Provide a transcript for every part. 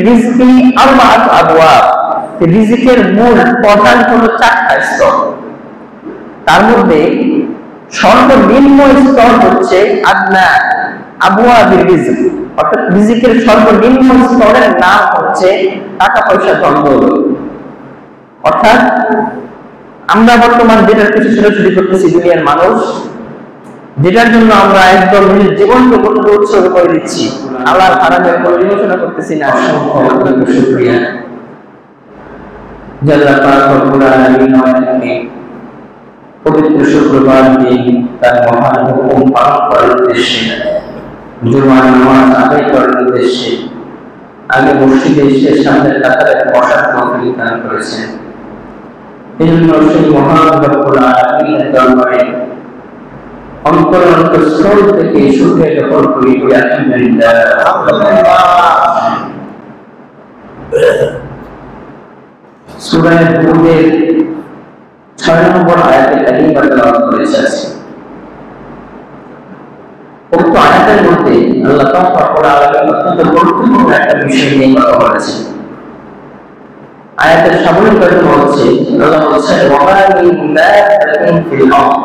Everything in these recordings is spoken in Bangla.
রিজকি আরবাআত আবওয়াব, রিজিকের মূল প্রধান হলো 4টা স্তর। তার মধ্যে সর্বনিম্ন স্তর হচ্ছে আদনা আবওয়াবির রিজক, অর্থাৎ রিজিকের সর্বনিম্ন স্তরের নাম হচ্ছে টাকা পয়সা ধন দৌলত। অর্থাৎ আমরা বর্তমান যেটার পিছনে ছোটাছুটি করতেছি দুনিয়ার মানুষ, যেটার জন্য আমরা একদম নিজের জীবনকে উৎসর্গ করে দিচ্ছি, আল্লাহর হারামের কোনো বিবেচনা করতেছি না। আল্লাহকে শুকরিয়া জাল্লা পাক রব্বুল আলামিন আমাদেরকে পবিত্র শুক্রবার দিন তার মহান হুকুম পালন করার উদ্দেশ্যে, জুমার নামাজ আদায় করার উদ্দেশ্যে আগে মসজিদে এসে সামনের কাতারে বসার তৌফিক দান করেছেন। এজন্য সেই মহান রব্বুল আলামিনের দরবারে অন্তরস্থল থেকে শুকরিয়া জ্ঞাপন করি। আলহামদুলিল্লাহ। সূরা হুদের 6 নম্বর আয়াতে কারিমা তেলাওয়াত করেছে। উক্ত আয়াতের মধ্যে আল্লাহ পাক রব্বুল আলামিন অত্যন্ত গুরুত্বপূর্ণ একটা বিষয় নিয়ে কথা বলেছেন। আয়াতের সাময়িক তর্জমা হচ্ছে, আল্লাহ বলছেন ওয়া মিন দাআতিন ফিল আরদ,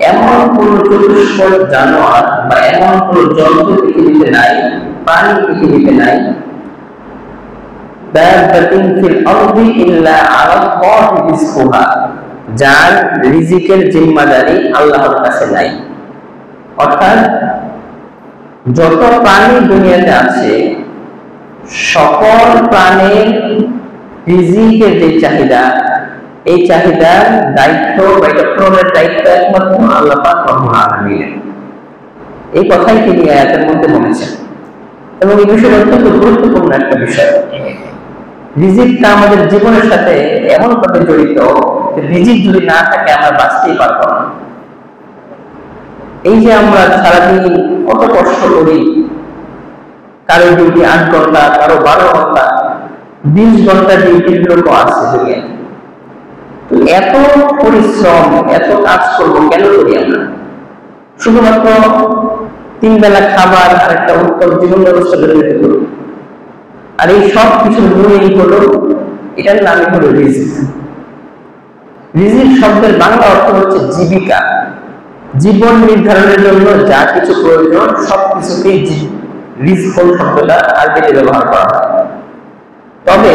এমন কোন চতুষ্পদ জানোয়ার বা এমন কোন জন্তু পৃথিবীতে নাই, প্রাণী পৃথিবীতে নাই, দাআতিন ফিল আরদি ইল্লা আলাল্লাহি রিজকুহা, যার রিজিকের জিম্মাদারি আল্লাহর কাছে নাই। অর্থাৎ যত প্রাণী দুনিয়াতে আছে সকল প্রাণীর রিজিকের যে চাহিদা, এই চাহিদার দায়িত্ব বা এটা পূরণের দায়িত্ব একমাত্র আল্লাহ পাক রব্বুল আলামিনের। এই কথাই তিনি আয়াতের মধ্যে বলেছেন এবং এই বিষয়টা অত্যন্ত গুরুত্বপূর্ণ একটা বিষয়। রিজিকটা আমাদের জীবনের সাথে এমন ভাবে জড়িত যে রিজিক যদি না থাকে আমরা বাঁচতেই পারবো না। এই যে আমরা সারাদিন কত কষ্ট করি, কারো ডিউটি 8 ঘন্টা, কারো 12 ঘন্টা, 20 ঘন্টা ডিউটির লোক আছে দুনিয়াতে। তো এত পরিশ্রম, এত কাজ করবো কেন করি আমরা? শুধুমাত্র 3 বেলা খাবার আর একটা উত্তম জীবন ব্যবস্থা তৈরি করব। আর এই সব কিছুর মূলই হলো, এটার নামই হলো রিজিক। রিজিক শব্দের বাংলা অর্থ হচ্ছে জীবিকা। জীবন নির্ধারণের জন্য যা কিছু প্রয়োজন সবকিছুকেই রিজক শব্দটা আরবিতে ব্যবহার করা হয়। তবে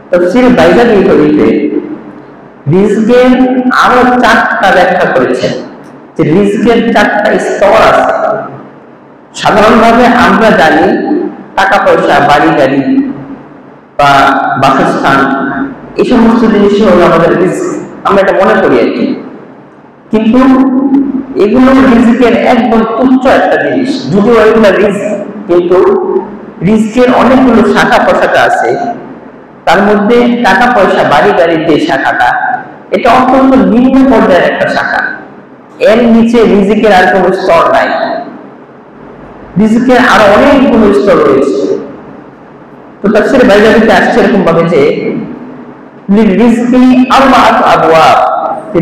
তাফসীর বাইজাবি শরীফে রিজকের আরো 4টা ব্যাখ্যা করেছেন, যে রিজকের 4টা স্তর আছে। সাধারণভাবে আমরা জানি টাকা পয়সা, বাড়ি গাড়ি বা বাসস্থান, এই সমস্ত জিনিস হলো আমাদের রিজক, আমরা এটা মনে করি আর কি। কিন্তু এগুলো রিজকের একদম তুচ্ছ একটা জিনিস। যদিও এগুলো রিজক, কিন্তু রিজকের অনেকগুলো শাখা প্রশাখা আছে। তার মধ্যে টাকা পয়সা, বাড়ি গাড়ির যে শাখাটা, এটা অত্যন্ত নিম্ন পর্যায়ের একটা শাখা। এর নিচে রিজকের আর কোনো স্তর নাই। রিজকের আরো অনেকগুলো স্তর রয়েছে। তো তাফসীরে বাইজাবিতে আসছে এরকম ভাবে যে রিজকি আরবাআত আবওয়াব,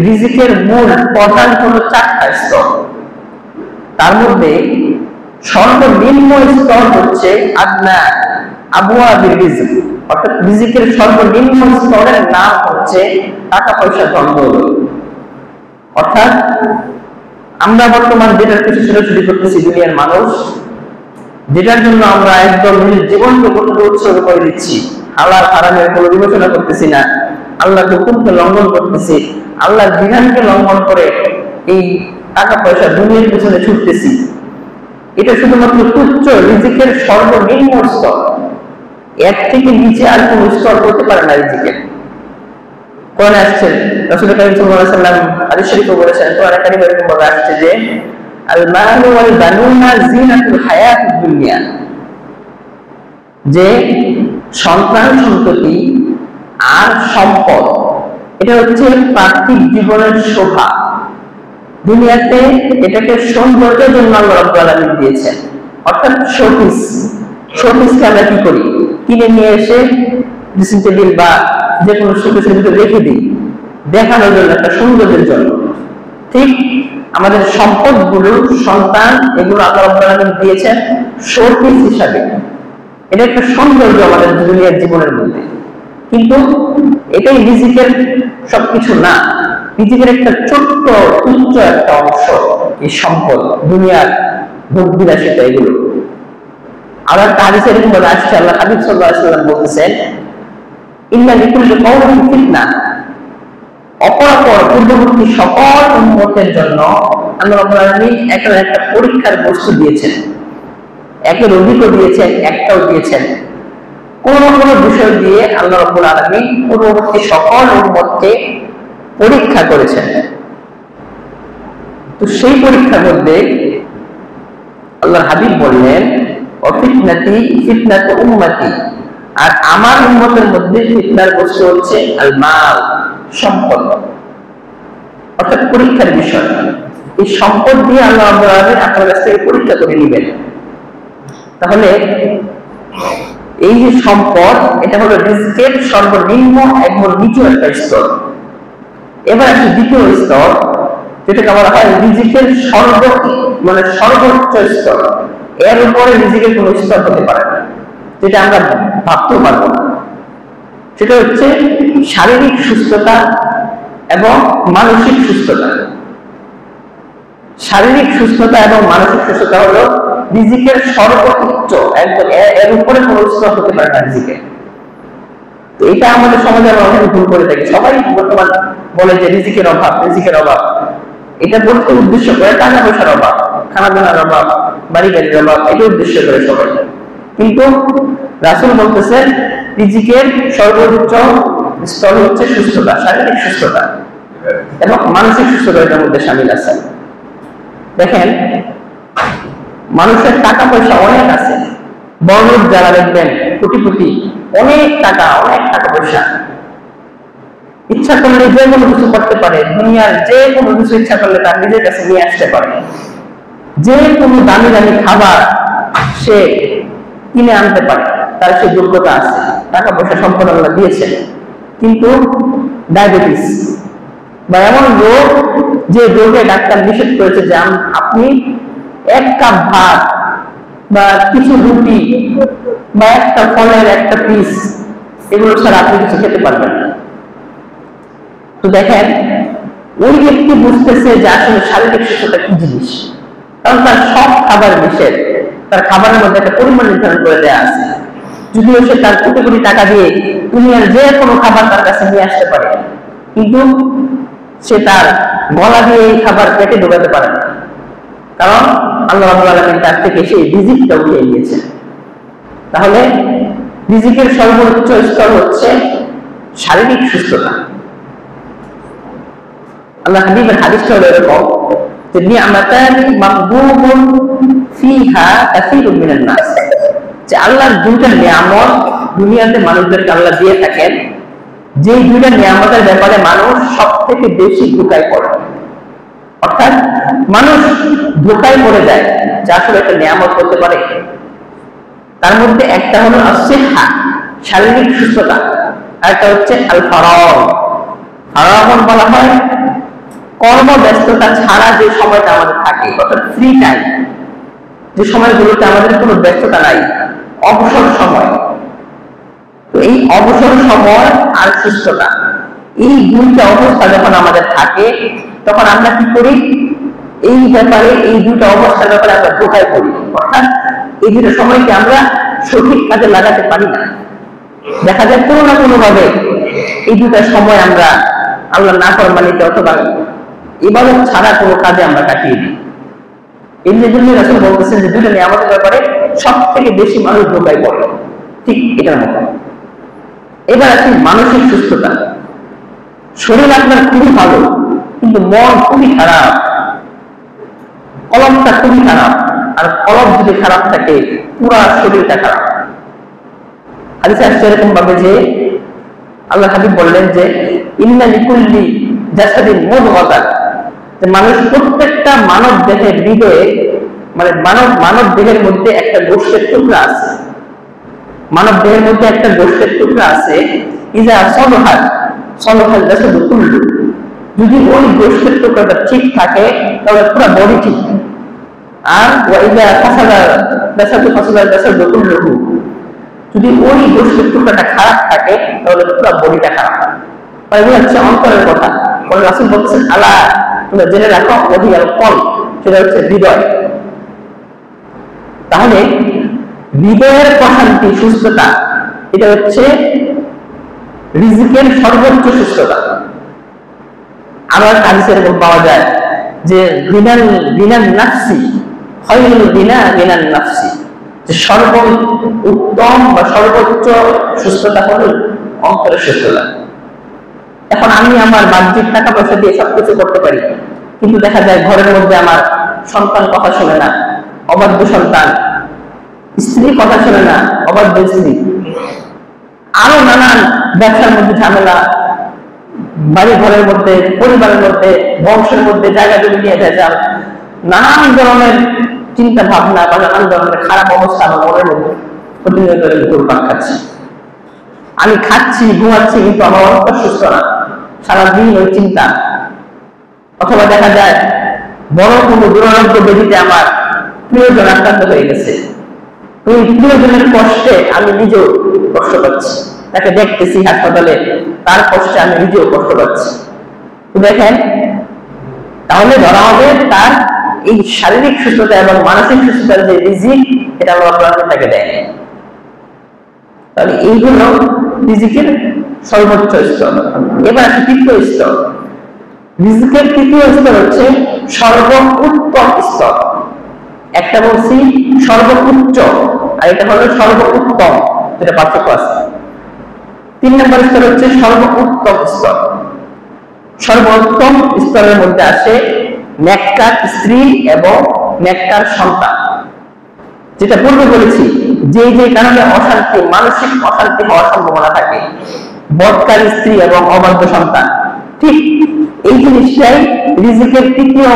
রিজিকের মূল প্রধান হলো 4টা স্তর। তার মধ্যে সর্বনিম্ন স্তর হচ্ছে আদনা আবওয়াবির রিজক, অর্থাৎ রিজিকের সর্বনিম্ন স্তরের নাম হচ্ছে টাকা পয়সা ধন দৌলত। অর্থাৎ আমরা বর্তমান যেটার পিছনে ছোটাছুটি করতেছি দুনিয়ার মানুষ, যেটার জন্য আমরা একদম নিজের জীবনকে উৎসর্গ করে দিচ্ছি, আল্লাহর হারামের কোনো বিবেচনা করতেছি না, আল্লাহর হুকুমকে লঙ্ঘন করতেছি, আল্লাহর বিধানকে লঙ্ঘন করে এই টাকা পয়সা দুনিয়ার পিছনে ছুটতেছি, এটা শুধুমাত্র তুচ্ছ রিজিকের সর্বনিম্ন স্তর। এর থেকে নিচে আর কোন স্তর করতে পারে না রিজিকের। কোরআনে আসছে, রাসূল কারীম সাল্লাল্লাহু আলাইহি ওয়াসাল্লাম হাদিস শরীফে বলেছেন, কোরআনে কারীমে এরকম ভাবে আসছে যে আল মালু ওয়াল বানুনা জিনাতুল হায়াতুদ দুনিয়া, যে সন্তান সন্ততি আর সম্পদ এটা হচ্ছে পার্থিব জীবনের শোভা। দুনিয়াতে এটাকে সৌন্দর্যের জন্য আল্লাহ রাব্বুল আলামিন দিয়েছেন। অর্থাৎ শোপিস, শোপিসকে আমরা কি করি, কিনে নিয়ে এসে ড্রেসিং টেবিল বা যে কোনো শোপিসের ভিতরে রেখে দিই দেখানোর জন্য, একটা সৌন্দর্যের জন্য। ঠিক আমাদের সম্পদগুলো, সন্তান, এগুলো আল্লাহ রাব্বুল আলামিন দিয়েছেন শোপিস হিসাবে। এটা একটা সৌন্দর্য আমাদের দুনিয়ার জীবনের মধ্যে, কিন্তু এটাই রিজিকের সবকিছু না। রিজিকের একটা ছোট্ট তুচ্ছ একটা অংশ এই সম্পদ, দুনিয়ার ভোগ বিলাসিতা এগুলো। আবার হাদিসে এরকম বলা আসছে, আল্লাহ হাবিব সাল্লাল্লাহু আলাইহি ওয়াসাল্লাম বলতেছেন, ইন্না লিকুল্লি কওমিন ফিতনা, অপরাপর পূর্ববর্তী সকল উম্মতের জন্য আল্লাহ রাব্বুল আলামিন একটা পরীক্ষার বস্তু দিয়েছেন। একের অধিকও দিয়েছেন, একটাও দিয়েছেন। কোন কোন বিষয় দিয়ে আল্লাহ রাব্বুল আলামিন পূর্ববর্তী সকল উম্মতকে পরীক্ষা করেছেন। তো সেই পরীক্ষার মধ্যে আল্লাহর হাবিব বললেন, অফিতনাতি ফিতনাতু উম্মতি, আর আমার উম্মতের মধ্যে ফিতনার বস্তু হচ্ছে আল মাল, সম্পদ, অর্থাৎ পরীক্ষার বিষয়। এই সম্পদ দিয়ে আল্লাহ রাব্বুল আলামিন আপনার কাছ থেকে পরীক্ষা করে নেবেন। তাহলে এই যে সম্পদ, এটা হলো রিজকের সর্বনিম্ন এবং নিচু একটা স্তর। এবার আসলে দ্বিতীয় স্তর, যেটাকে বলা হয় রিজকের সর্বোচ্চ স্তর। এর উপরে রিজকের কোন স্তর হতে পারে না, যেটা আমরা ভাবতেও পারবো না। সেটা হচ্ছে শারীরিক সুস্থতা এবং মানসিক সুস্থতা। শারীরিক সুস্থতা এবং মানসিক সুস্থতা হলো রিজিকের সর্বোচ্চ, একদম এর উপরে কোনো স্তর হতে পারে না রিজিকের। তো এটা আমাদের সমাজে আমরা অনেক ভুল করে থাকি। সবাই বর্তমান বলে যে রিজিকের অভাব, রিজিকের অভাব। এটা বলতে উদ্দেশ্য করে টাকা পয়সার অভাব, খানা দানার অভাব, বাড়ি গাড়ির অভাব, এটা উদ্দেশ্য করে সবাই। কিন্তু রাসূল বলতেছেন রিজিকের সর্বোচ্চ স্তর হচ্ছে সুস্থতা, শারীরিক সুস্থতা এবং মানসিক সুস্থতা এটার মধ্যে শামিল আছে। দেখেন, মানুষের টাকা পয়সা অনেক আছে, বড়লোক যারা দেখবেন কোটিপতি, অনেক টাকা পয়সা, ইচ্ছা করলে যে কোনো কিছু করতে পারে, দুনিয়ার যে কোনো কিছু ইচ্ছা করলে তার নিজের কাছে নিয়ে আসতে পারে। যে কোনো দামি দামি খাবার সে কিনে আনতে পারে, তার সে যোগ্যতা আছে, টাকা পয়সা সম্পদ আল্লাহ দিয়েছেন। কিন্তু ডায়াবেটিস বা এমন রোগ, যে রোগে ডাক্তার নিষেধ করেছে যে আপনি এক কাপ ভাত বা কিছু রুটি বা একটা ফলের একটা পিস, এগুলো ছাড়া আপনি কিছু খেতে পারবেন না। তো দেখেন, ওই ব্যক্তি বুঝতেছে যে আসলে শারীরিক সুস্থতা কি জিনিস, কারণ তার সব খাবার নিষেধ, তার খাবারের মধ্যে একটা পরিমাণ নির্ধারণ করে দেওয়া আছে। যদিও সে তার কোটি কোটি টাকা দিয়ে দুনিয়ার যে কোনো খাবার তার কাছে নিয়ে আসতে পারে, কিন্তু সে তার গলা দিয়ে এই খাবার পেটে ঢোকাতে পারে না, কারণ আল্লাহ রাব্বুল আলামিন তার থেকে সেই রিজিকটা উঠিয়ে নিয়েছেন। তাহলে রিজিকের সর্বোচ্চ স্তর হচ্ছে শারীরিক সুস্থতা। আল্লাহ হাবিবের হাদিসটা হলো এরকম যে নি'মাতানি মাগবুবুন ফিহা কাসীরুম মিনান নাস, যে আল্লাহর দুইটা নিয়ামত দুনিয়াতে মানুষদেরকে আল্লাহ দিয়ে থাকেন, যে দুইটা নিয়ামতের ব্যাপারে মানুষ সবথেকে বেশি ধোঁকায় পড়ে। অর্থাৎ মানুষ ধোঁকায় পড়ে যায় যে আসলে একটা নিয়ামত করতে পারে। তার মধ্যে একটা হলো আসিহা, শারীরিক সুস্থতা, আর একটা হচ্ছে আল ফারাগ। ফারাগ বলা হয় কর্মব্যস্ততা ছাড়া যে সময়টা আমাদের থাকে, অর্থাৎ ফ্রি টাইম, যে সময়গুলোতে আমাদের কোনো ব্যস্ততা নাই, অবসর সময়। তো এই অবসর সময় আর সুস্থতা, এই দুইটা অবস্থা যখন আমাদের থাকে, তখন আমরা কি করি, এই ব্যাপারে, এই দুইটা অবস্থার ব্যাপারে আমরা ধোঁকায় পড়ি। অর্থাৎ এই দুটো সময়কে আমরা সঠিক কাজে লাগাতে পারি না। দেখা যায় কোনো না কোনো ভাবে এই দুটা সময় আমরা আল্লাহ নাফরমানিতে অথবা ইবাদত ছাড়া কোনো কাজে আমরা কাটিয়ে দিই। এই জন্য রাসূল বলতেছেন যে দুটো নিয়ামতের ব্যাপারে সব থেকে বেশি মানুষ ধোঁকায় পড়ে। ঠিক এটার মতো। এবার আসি মানসিক সুস্থতা। শরীর আপনার খুবই ভালো, কিন্তু মন খুবই খারাপ, কলমটা খুবই খারাপ, আর কলম যদি খারাপ থাকে পুরা শরীরটা খারাপ। হাদিসে আসছে এরকম ভাবে যে আল্লাহ হাবিব বললেন যে ইন্না লিকুল্লি জাসাদিন মুদগাতান, যে মানুষ প্রত্যেকটা মানব দেহের হৃদয়ে, মানে মানব দেহের মধ্যে একটা গোশতের টুকরা আছে। মানব দেহের মধ্যে একটা গোশতের টুকরা আছে, ইজা সলহাত সলহাল জাসাদু কুল্লু, যদি ওই গোশতের টুকরাটা ঠিক থাকে তাহলে পুরো বডি ঠিক। আর ওয়া ইজা ফাসাদা জাসাদু ফাসাদা জাসাদু কুল্লুহু, যদি ওই গোষ্ঠীর টুকরাটা খারাপ থাকে তাহলে পুরো বডিটা খারাপ হয়। এগুলো হচ্ছে অন্তরের কথা। রাসূল বলছেন আলা তোমরা জেনে রাখো ওহিয়াল কলব, সেটা হচ্ছে হৃদয়। তাহলে হৃদয়ের প্রশান্তি সুস্থতা এটা হচ্ছে রিজিকের সর্বোচ্চ সুস্থতা। আবার হাদিসে এরকম পাওয়া যায় যে বিনান নাফসি খায়রুল বিনান নাফসি, যে সর্বোত্তম বা সর্বোচ্চ সুস্থতা হলো অন্তরের সুস্থতা। এখন আমি আমার বাহ্যিক টাকা পয়সা দিয়ে সবকিছু করতে পারি, কিন্তু দেখা যায় ঘরের মধ্যে আমার সন্তান কথা শোনে না, অবাধ্য সন্তান, স্ত্রী কথা শোনে না, অবাধ্য স্ত্রী, আরো নানান ব্যবসার মধ্যে ঝামেলা, বাড়ি ঘরের মধ্যে, পরিবারের মধ্যে, বংশের মধ্যে, জায়গা জমি নিয়ে ভেজাল, নানান ধরনের চিন্তা ভাবনা বা নানান ধরনের খারাপ অবস্থা আমার মনের মধ্যে প্রতিনিয়ত ঘুরপাক খাচ্ছে। আমি খাচ্ছি ঘুমাচ্ছি কিন্তু আমার অন্তর সুস্থ না, সারাদিন ওই চিন্তা। অথবা দেখা যায় বড় কোনো দুরারোগ্য ব্যাধিতে আমার প্রিয়জন আক্রান্ত হয়ে গেছে, ওই প্রিয়জনের কষ্টে আমি নিজেও কষ্ট পাচ্ছি, তাকে দেখতেছি হাসপাতালে, তার কষ্টে আমি নিজেও কষ্ট পাচ্ছি। দেখেন, তাহলে ধরা হবে তার এই শারীরিক সুস্থতা এবং মানসিক সুস্থতার যে রিজিক, এটা আল্লাহ তাকে দেয়। তাহলে এইগুলো রিজিকের সর্বোচ্চ স্তর। এবার আছে তৃতীয় স্তর। রিজিকের তৃতীয় স্তর হচ্ছে সর্বোত্তম স্তর। একটা বলছি সর্বোচ্চ, আর এটা হলো সর্বোত্তম, যেটা পার্থক্য আছে। 3 নম্বর স্তর হচ্ছে সর্বোত্তম স্তর। সর্বোত্তম স্তরের মধ্যে আসে নেককার স্ত্রী এবং নেককার সন্তান। যেটা পূর্বে বলেছি, যে যে কারণে অশান্তি, মানসিক অশান্তি হওয়ার সম্ভাবনা থাকে, বদকার স্ত্রী এবং অবাধ্য সন্তান, ঠিক এই জিনিসটাই রিজিকের তৃতীয়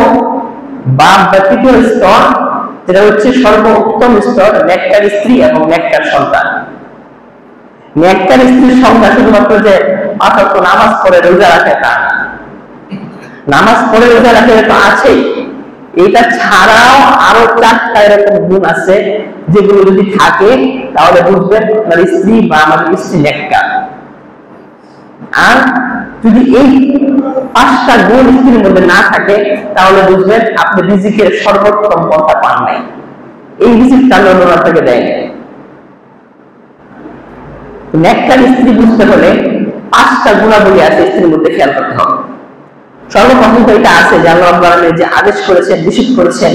বা তৃতীয় স্তর, যেটা হচ্ছে সর্বোত্তম স্তর, নেককার স্ত্রী এবং নেককার সন্তান। নেককার স্ত্রীর সংখ্যা শুধুমাত্র যে 5 ওয়াক্ত নামাজ পড়ে রোজা রাখে তা না, নামাজ পড়ে রোজা রাখে তো আছেই, এটা ছাড়াও আরো 4টা এরকম গুণ আছে যেগুলো যদি থাকে তাহলে বুঝবেন আপনার স্ত্রী বা আমাদের স্ত্রী নেককার। আর যদি এই 5টা গুণ স্ত্রীর মধ্যে না থাকে তাহলে বুঝবেন আপনি রিজিকের সর্বোত্তম পন্থা পান নাই, এই রিজিকটা আল্লাহ আপনাকে দেয়। নেককার স্ত্রী বুঝতে হলে 5টা গুণাবলী আছে স্ত্রীর মধ্যে, খেয়াল করতে হবে। সর্বপ্রথম তো এটা আছে যে আল্লাহ রাব্বুল আলামিন যে আদেশ করেছেন, নিষেধ করেছেন,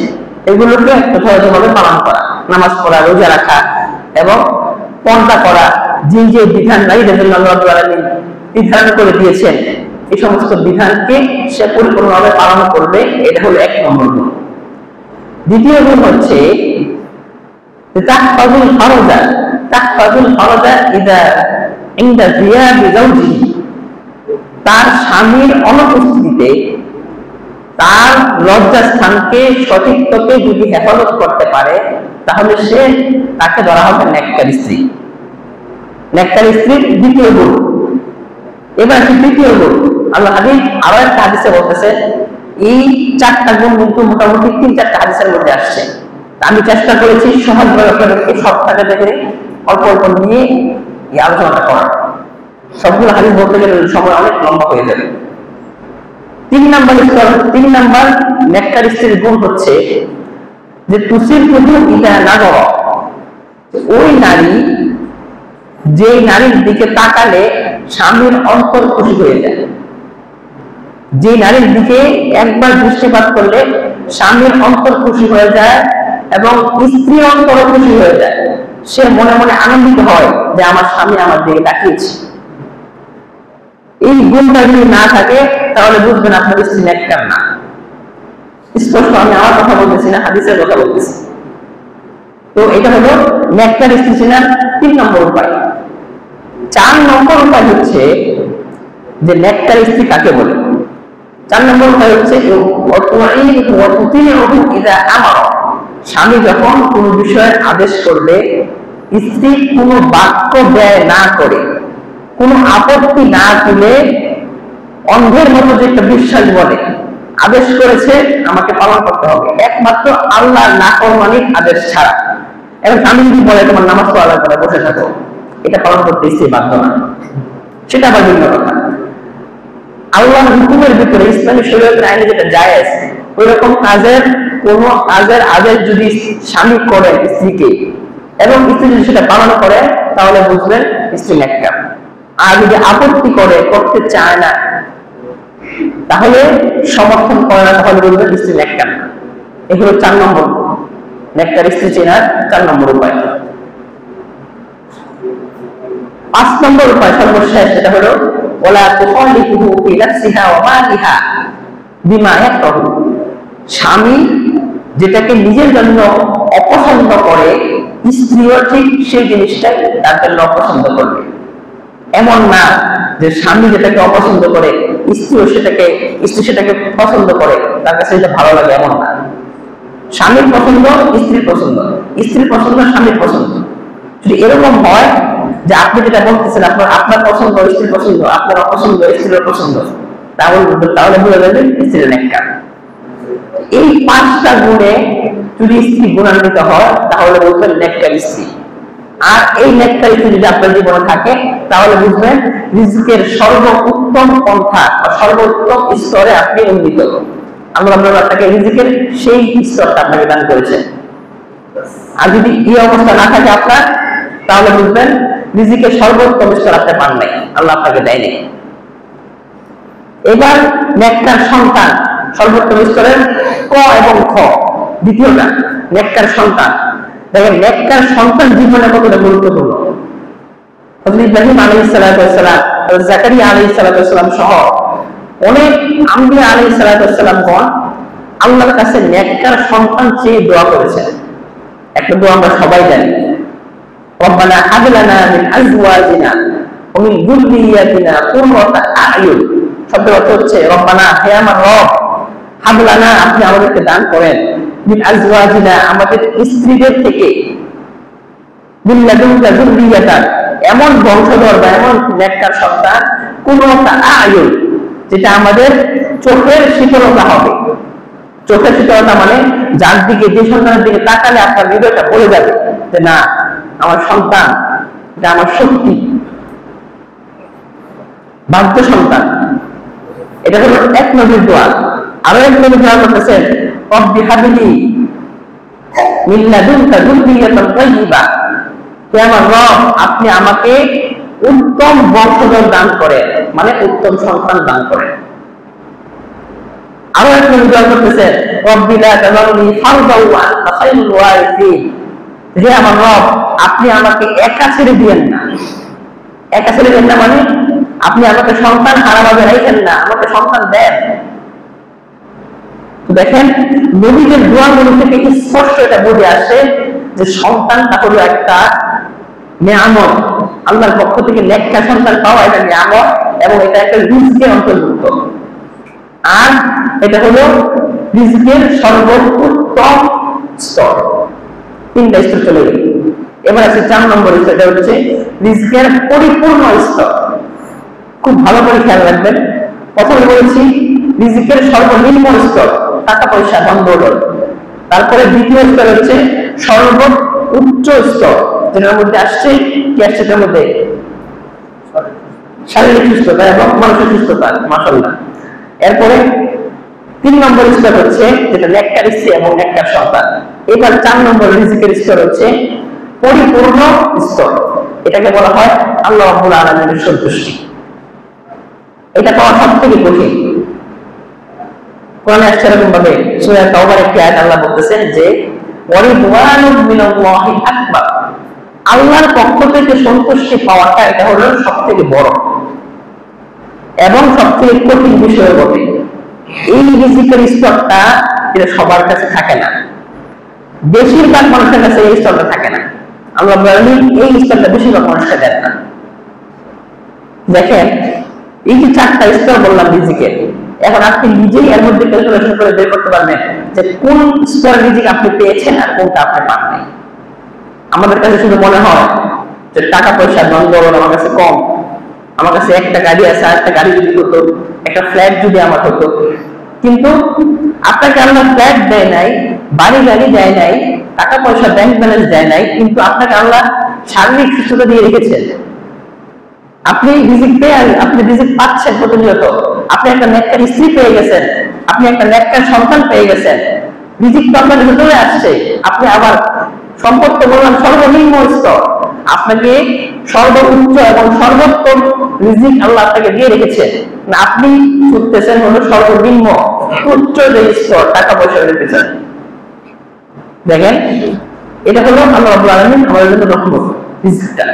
এগুলোকে যথাযথভাবে পালন করা, নামাজ পড়া, রোজা রাখা এবং পর্দা করা, যে যে বিধান নারীদের জন্য আল্লাহ রাব্বুল আলামিন নির্ধারণ করে দিয়েছেন, এই সমস্ত বিধানকে সে পরিপূর্ণভাবে পালন করবে, এটা হলো 1 নম্বর গুণ। দ্বিতীয় গুণ হচ্ছে তাহফাজুল ফারজা ইদা ইনদা জিয়াবি যাওজিহি, তার স্বামীর অনুপস্থিতিতে তার লজ্জাস্থানকে, সতীত্বকে যদি হেফাজত করতে পারে তাহলে সে তাকে ধরা হবে নেককার স্ত্রী। নেককার স্ত্রীর দ্বিতীয় গুণ। এবার তৃতীয় গুণ, আল্লাহ হাবিব আরো একটা হাদিসে বলতেছে, এই 4টা গুণ কিন্তু মোটামুটি 3-4টা হাদিসের মধ্যে আসছে। আমি চেষ্টা করেছি সহজভাবে আপনাদেরকে সবটাকে দেখে অল্প অল্প নিয়ে এই আলোচনাটা করার। সবগুলো হাদিস বলতে গেলে সময় অনেক লম্বা হয়ে যাবে। 3 নাম্বার নেককার স্ত্রীর গুণ হচ্ছে যে তুসির প্রতি ইদা নাযরা, ওই নারী যে নারীর দিকে তাকালে স্বামীর অন্তর খুশি হয়ে যায়, যে নারীর দিকে একবার দৃষ্টিপাত করলে স্বামীর অন্তর খুশি হয়ে যায় এবং স্ত্রী অন্তর খুশি হয়ে যায়, সে মনে মনে আনন্দিত হয় যে আমার স্বামী আমার দিকে তাকিয়েছে। এই গুণটা যদি না থাকে তাহলে বুঝবেন আপনার স্ত্রী নেককার না। স্পষ্ট আমি আমার কথা বলতেছি না, হাদিসের কথা বলতেছি। তো এটা হলো নেককার স্ত্রী চেনার 3 নম্বর উপায়। 4 নম্বর উপায় হচ্ছে যে নেককার স্ত্রী কাকে বলে। 4 নম্বর উপায় হচ্ছে স্বামী যখন কোন বিষয়ের আদেশ করবে, স্ত্রী কোনো বাক্য ব্যয় না করে, কোনো আপত্তি না তুলে, অন্ধের মতো যে একটা বিশ্বাস বলে আদেশ করেছে আমাকে পালন করতে হবে, একমাত্র আল্লাহর নাফরমানির আদেশ ছাড়া। এবং স্বামী যদি বলে তোমার নামাজ পড়া লাগবে না, বসে থাকো, এটা পালন করতে স্ত্রী বাধ্য না, সেটা আবার ভিন্ন কথা। আল্লাহর হুকুমের ভিতরে ইসলামী শরীয়তের আইনে যেটা জায়েজ, ওই রকম কাজের কোন কাজের আদেশ যদি স্বামী করে স্ত্রীকে এবং স্ত্রী যদি সেটা পালন করে তাহলে বুঝবেন স্ত্রী নেককার। আর যদি আপত্তি করে, করতে চায় না, তাহলে সমর্থন করে না, তাহলে বুঝবেন স্ত্রী নেককার। এগুলো 4 নম্বর নেককার স্ত্রী চেনার 4 নম্বর উপায়। 5 নম্বর উপায় সর্বশেষ, সেটা হলো ওয়ালা তুখালিফুহু ফি নাফসিহা ওয়া মালিহা বিমা ইয়াকরাহু। স্বামী যেটাকে নিজের জন্য অপছন্দ করে, স্ত্রীও ঠিক সেই জিনিসটাই তার জন্য অপছন্দ করবে। এমন না যে স্বামী যেটাকে অপছন্দ করে স্ত্রী সেটাকে পছন্দ করে, তার কাছে এটা ভালো লাগে, এমন না। স্বামীর পছন্দ স্ত্রীর পছন্দ, স্ত্রীর পছন্দ স্বামীর পছন্দ। যদি এরকম হয় যে আপনি যেটা বলতেছেন আপনার পছন্দ স্ত্রীর পছন্দ, আপনার অপছন্দ স্ত্রীর পছন্দ, তাহলে বুঝে যাবেন স্ত্রীর নেককার। এই 5টা গুণে যদি স্ত্রী গুণান্বিত হয় তাহলে বুঝবেন নেককার স্ত্রী। আর এই নেককার স্ত্রী যদি আপনার জীবনে থাকে তাহলে বুঝবেন রিজকের সর্বোত্তম পন্থা, সর্বোত্তম স্তরে আপনি উন্নীত। আল্লাহ আপনাকে রিজকের সেই স্তরটা আপনাকে দান করেছেন। আর যদি এই অবস্থা না থাকে আপনার, তাহলে বুঝবেন রিজকের সর্বোত্তম স্তর আপনি পান নাই, আল্লাহ আপনাকে দেয়নি। এবার নেককার সন্তান সর্বোত্তম স্তরের ক এবং খ, দ্বিতীয়টা নেককার সন্তান। দেখেন নেককার সন্তান জীবনে কতটা গুরুত্বপূর্ণ। হযরত ইব্রাহিম আলাইহিস সালাতু ওয়াস সালাম, হযরত জাকারিয়া আলাইহিস সালাতু ওয়াস সালাম সহ অনেক আম্বিয়া আলাইহিস সালাতু ওয়াস সালামগণ আল্লাহর কাছে নেককার সন্তান চেয়ে দোয়া করেছেন। একটা দোয়া আমরা সবাই জানি, রব্বানা হাব লানা মিন আজওয়াজিনা ওয়া মিন যুররিয়াতিনা কুররাতা আ'য়ুন। শব্দের অর্থ হচ্ছে রব্বানা, হে আমার রব, হাব লানা, আপনি আমাদেরকে দান করেন, মিন আজওয়াজিনা, আমাদের স্ত্রীদের থেকে, মিন লাদুনকা যুররিয়াতান, এমন বংশধর বা এমন নেককার সন্তান, কুররাতা আ'য়ুন, যেটা আমাদের চোখের শীতলতা হবে। চোখের শীতলতা মানে যার দিকে, যে সন্তানের দিকে তাকালে আপনার হৃদয়টা পড়ে যাবে যে না, আমার সন্তান, এটা আমার শক্তি, বাধ্য সন্তান। এটা হলো এক নবীর দোয়া। আরো এক নবী দোয়া করতেছেন, রব্বি হাবলি মিন লাদুনকা যুররিয়াতান তাইয়্যিবা, হে আমার রব, আপনি আমাকে উত্তম বংশধর দান করেন, মানে উত্তম সন্তান দান করেন। আরো এক নবী দোয়া করতেছেন, রব্বি লা তাযারনি ফারদাও ওয়া আনতা খায়রুল ওয়ারিসিন, হে আমার রব, আপনি আমাকে একা ছেড়ে দিয়েন না। একা ছেড়ে দেন না মানে আপনি আমাকে সন্তান হারাভাবে রাখেন না, আমাকে সন্তান দেন। দেখেন নবীদের দোয়াগুলো থেকে স্পষ্ট এটা বুঝে আসে যে সন্তানটা হলো একটা নিয়ামত, আল্লাহর পক্ষ থেকে নেককার সন্তান পাওয়া এটা নিয়ামত, এবং এটা একটা রিজকের অন্তর্ভুক্ত। আর এটা হলো রিজকের সর্বোত্তম স্তর। 3টা স্তর চলে গেল। এবার আছে 4 নম্বর স্তর, এটা হচ্ছে রিজকের পরিপূর্ণ স্তর। খুব ভালো করে খেয়াল রাখবেন। প্রথমে বলেছি রিজকের সর্বনিম্ন স্তর, টাকা পয়সা, ধন দৌলত। তারপরে দ্বিতীয় স্তর হচ্ছে সর্বোচ্চ স্তর, যেটার মধ্যে আসছে কি আসছে, এটার মধ্যে শারীরিক সুস্থতা এবং মানসিক সুস্থতা, মাশাআল্লাহ। এরপরে 3 নম্বর স্তর হচ্ছে যেটা নেককার স্ত্রী এবং নেককার সন্তান। এবার 4 নম্বর রিজকের স্তর হচ্ছে পরিপূর্ণ স্তর। এটাকে বলা হয় আল্লাহ রাব্বুল আলামিনের সন্তুষ্টি। এটা পাওয়া সবথেকে কঠিন। কোরআনে আসছে এরকম ভাবে, সূরা তাওবার একটি আয়াত আল্লাহ বলতেছেন যে ওয়ারিদওয়ানুম মিনাল্লাহি আকবার, আল্লাহর পক্ষ থেকে সন্তুষ্টি পাওয়াটা এটা হলো সবথেকে বড় এবং সবথেকে কঠিন বিষয় বটে। এই রিজিকের স্তরটা এটা সবার কাছে থাকে না, বেশিরভাগ মানুষের কাছে এই স্তরটা থাকে না। আল্লাহ বলেন এই স্তরটা বেশিরভাগ মানুষকে দেন না। দেখেন এই যে 4টা স্তর বললাম রিজিকের, এখন আপনি নিজেই এর মধ্যে ক্যালকুলেশন করে বের করতে পারবেন যে কোন স্তরের রিজিক আপনি পেয়েছেন আর কোনটা আপনি পান নাই। আমাদের কাছে শুধু মনে হয় যে টাকা পয়সা, ধন দৌলত আমার কাছে কম, আমার কাছে একটা গাড়ি আছে, আরেকটা গাড়ি যদি হতো, একটা ফ্ল্যাট যদি আমার হতো। কিন্তু আপনাকে আল্লাহ ফ্ল্যাট দেয় নাই, বাড়ি গাড়ি দেয় নাই, টাকা পয়সা ব্যাংক ব্যালেন্স দেয় নাই, কিন্তু আপনাকে আল্লাহ শারীরিক সুস্থতা দিয়ে রেখেছেন। আপনি রিজিক পেয়ে, আপনি রিজিক পাচ্ছেন প্রতিনিয়ত, আপনি একটা নেককার স্ত্রী পেয়ে গেছেন, আপনি একটা নেককার সন্তান পেয়ে গেছেন, রিজিক তো আপনার ভেতরে আসছে। আপনি আবার সম্পদ তো বললাম সর্বনিম্ন স্তর, আপনাকে সর্বোচ্চ এবং সর্বোত্তম রিজিক আল্লাহ আপনাকে দিয়ে রেখেছেন না, আপনি ছুটতেছেন হলো সর্বনিম্ন উচ্চ যে স্তর, টাকা পয়সা রেখেছেন। দেখেন, এটা হলো আল্লাহ রাব্বুল আলামিন আমাদের জন্য রহমত রিজিকটা।